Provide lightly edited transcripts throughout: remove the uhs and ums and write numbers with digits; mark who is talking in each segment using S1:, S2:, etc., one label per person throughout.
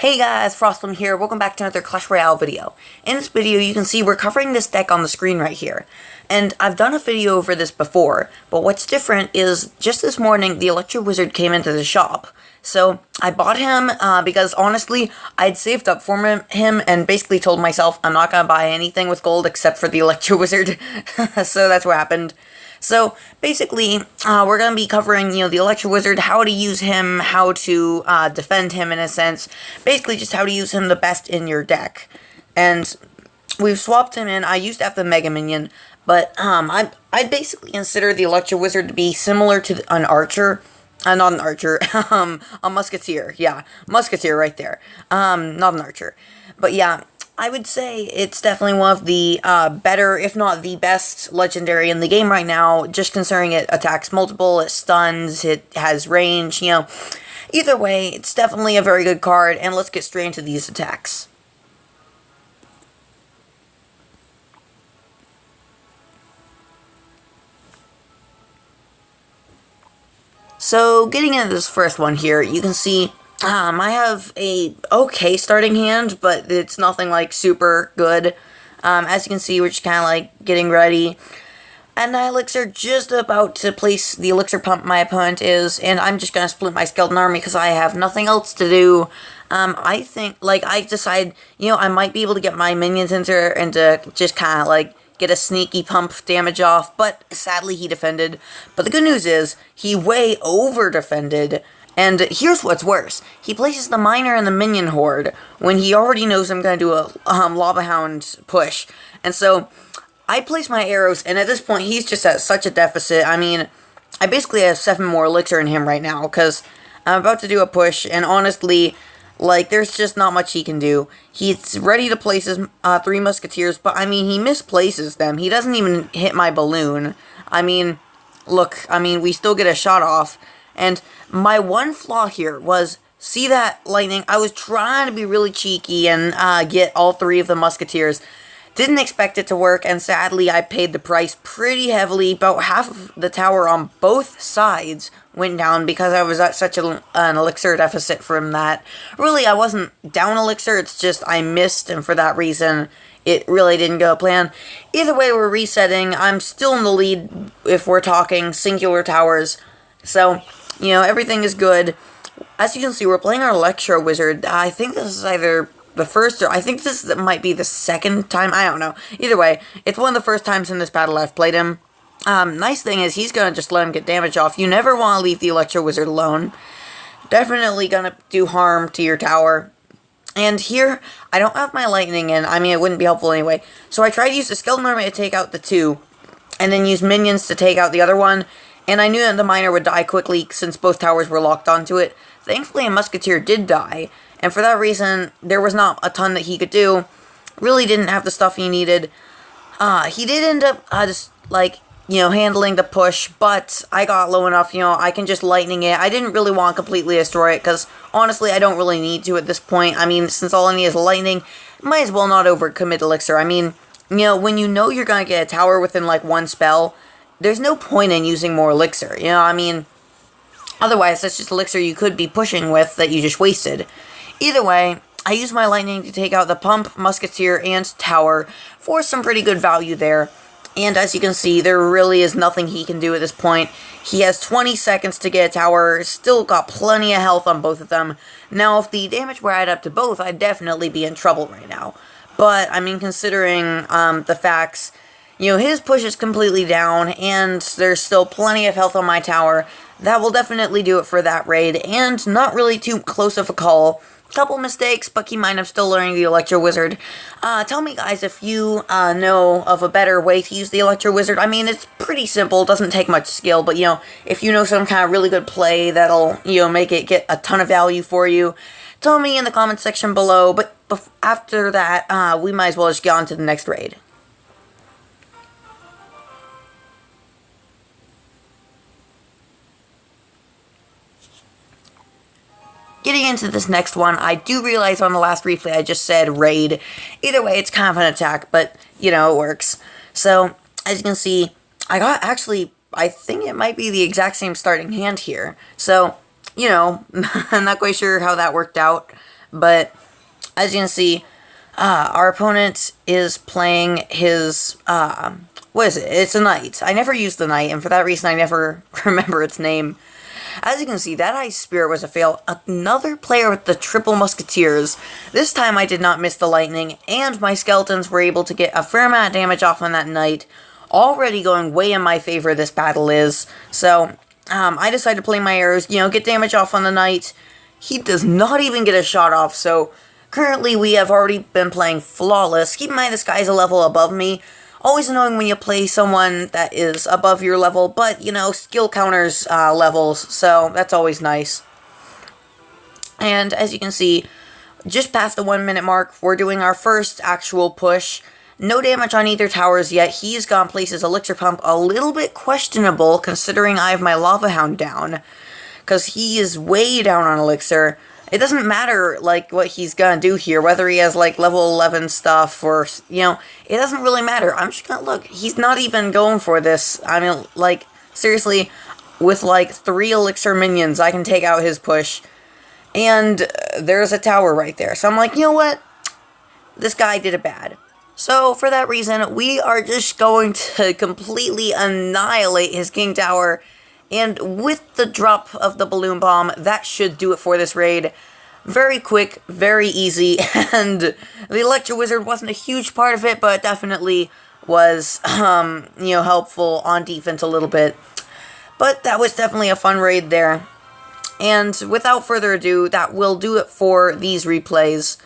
S1: Hey guys, Frostlim here, welcome back to another Clash Royale video. In this video you can see we're covering this deck on the screen right here. And I've done a video over this before, but what's different is just this morning the Electro Wizard came into the shop. So I bought him because honestly I'd saved up for him and basically told myself I'm not going to buy anything with gold except for the Electro Wizard. So that's what happened. So, basically, we're going to be covering, the Electro Wizard, how to use him, how to defend him in a sense, basically just how to use him the best in your deck. And we've swapped him in. I used to have the Mega Minion, but I basically consider the Electro Wizard to be similar to an Archer. Not an Archer, a Musketeer, yeah, Musketeer right there, not an Archer. But yeah, I would say it's definitely one of the better, if not the best, legendary in the game right now, just considering it attacks multiple, it stuns, it has range, Either way, it's definitely a very good card, and let's get straight into these attacks. So, getting into this first one here, you can see I have a okay starting hand, but it's nothing like super good. As you can see, we're just kind of like getting ready. And the elixir just about to place the elixir pump my opponent is, and I'm just going to split my skeleton army because I have nothing else to do. I think, I decide, I might be able to get my minions into and to just kind of like get a sneaky pump damage off, but sadly he defended. But the good news is, he way over defended. And here's what's worse. He places the miner in the minion horde when he already knows I'm going to do a Lava Hound push. And so, I place my arrows, and at this point, he's just at such a deficit. I mean, I basically have 7 more elixir in him right now, because I'm about to do a push, and honestly, there's just not much he can do. He's ready to place his 3 musketeers, but, I mean, he misplaces them. He doesn't even hit my balloon. I mean, look, we still get a shot off. And my one flaw here was, see that lightning? I was trying to be really cheeky and get all 3 of the musketeers. Didn't expect it to work, and sadly I paid the price pretty heavily. About half of the tower on both sides went down because I was at such an elixir deficit from that. Really, I wasn't down elixir, it's just I missed, and for that reason, it really didn't go to plan. Either way, we're resetting. I'm still in the lead if we're talking singular towers. So, everything is good. As you can see, we're playing our Electro Wizard. I think this is either the first, or I think this might be the second time. I don't know. Either way, it's one of the first times in this battle I've played him. Nice thing is, he's going to just let him get damage off. You never want to leave the Electro Wizard alone. Definitely going to do harm to your tower. And here, I don't have my lightning in. It wouldn't be helpful anyway. So I tried to use the skeleton army to take out the 2, and then use minions to take out the other one. And I knew that the miner would die quickly since both towers were locked onto it. Thankfully, a musketeer did die, and for that reason, there was not a ton that he could do. Really didn't have the stuff he needed. He did end up handling the push, but I got low enough, I can just lightning it. I didn't really want to completely destroy it, because honestly, I don't really need to at this point. Since all I need is lightning, might as well not overcommit elixir. When you know you're going to get a tower within, one spell, there's no point in using more elixir, Otherwise, that's just elixir you could be pushing with that you just wasted. Either way, I used my lightning to take out the pump, musketeer, and tower for some pretty good value there. And as you can see, there really is nothing he can do at this point. He has 20 seconds to get a tower, still got plenty of health on both of them. Now, if the damage were added up to both, I'd definitely be in trouble right now. But, considering the facts, his push is completely down, and there's still plenty of health on my tower. That will definitely do it for that raid, and not really too close of a call. Couple mistakes, but keep in mind I'm still learning the Electro Wizard. Tell me guys if you know of a better way to use the Electro Wizard. It's pretty simple, doesn't take much skill, but if you know some kind of really good play that'll, make it get a ton of value for you, tell me in the comment section below. But after that, we might as well just get on to the next raid. Getting into this next one, I do realize on the last replay I just said raid. Either way, it's kind of an attack, but, it works. So, as you can see, I got I think it might be the exact same starting hand here. So, I'm not quite sure how that worked out. but as you can see, our opponent is playing his, what is it? It's a knight. I never use the knight, and for that reason I never remember its name. As you can see, that Ice Spirit was a fail. Another player with the Triple Musketeers. This time I did not miss the lightning, and my skeletons were able to get a fair amount of damage off on that knight. Already going way in my favor this battle is. So, I decided to play my arrows, get damage off on the knight. He does not even get a shot off, so currently we have already been playing flawless. Keep in mind this guy's a level above me. Always annoying when you play someone that is above your level, but, skill counters levels, so that's always nice. And as you can see, just past the 1 minute mark, we're doing our first actual push. No damage on either towers yet. He's gone places Elixir Pump a little bit questionable, considering I have my Lava Hound down, because he is way down on Elixir. It doesn't matter, what he's gonna do here, whether he has, level 11 stuff, or, it doesn't really matter. I'm just gonna look, he's not even going for this. I mean, seriously, with, 3 Elixir minions, I can take out his push, and there's a tower right there. So I'm like, you know what? This guy did it bad. So, for that reason, we are just going to completely annihilate his King Tower. And with the drop of the Balloon Bomb, that should do it for this raid. Very quick, very easy, and the Electro Wizard wasn't a huge part of it, but definitely was, helpful on defense a little bit. But that was definitely a fun raid there. And without further ado, that will do it for these replays.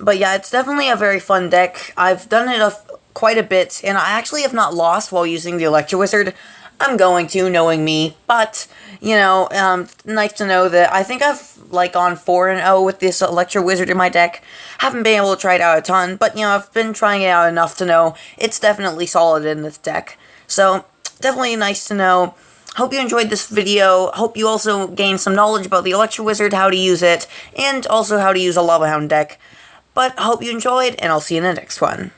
S1: But yeah, it's definitely a very fun deck. I've done it quite a bit, and I actually have not lost while using the Electro Wizard. I'm going to, knowing me, but, nice to know that I think I've, gone 4-0 with this Electro Wizard in my deck. Haven't been able to try it out a ton, but, I've been trying it out enough to know it's definitely solid in this deck. So, definitely nice to know. Hope you enjoyed this video. Hope you also gained some knowledge about the Electro Wizard, how to use it, and also how to use a Lava Hound deck. But, hope you enjoyed, and I'll see you in the next one.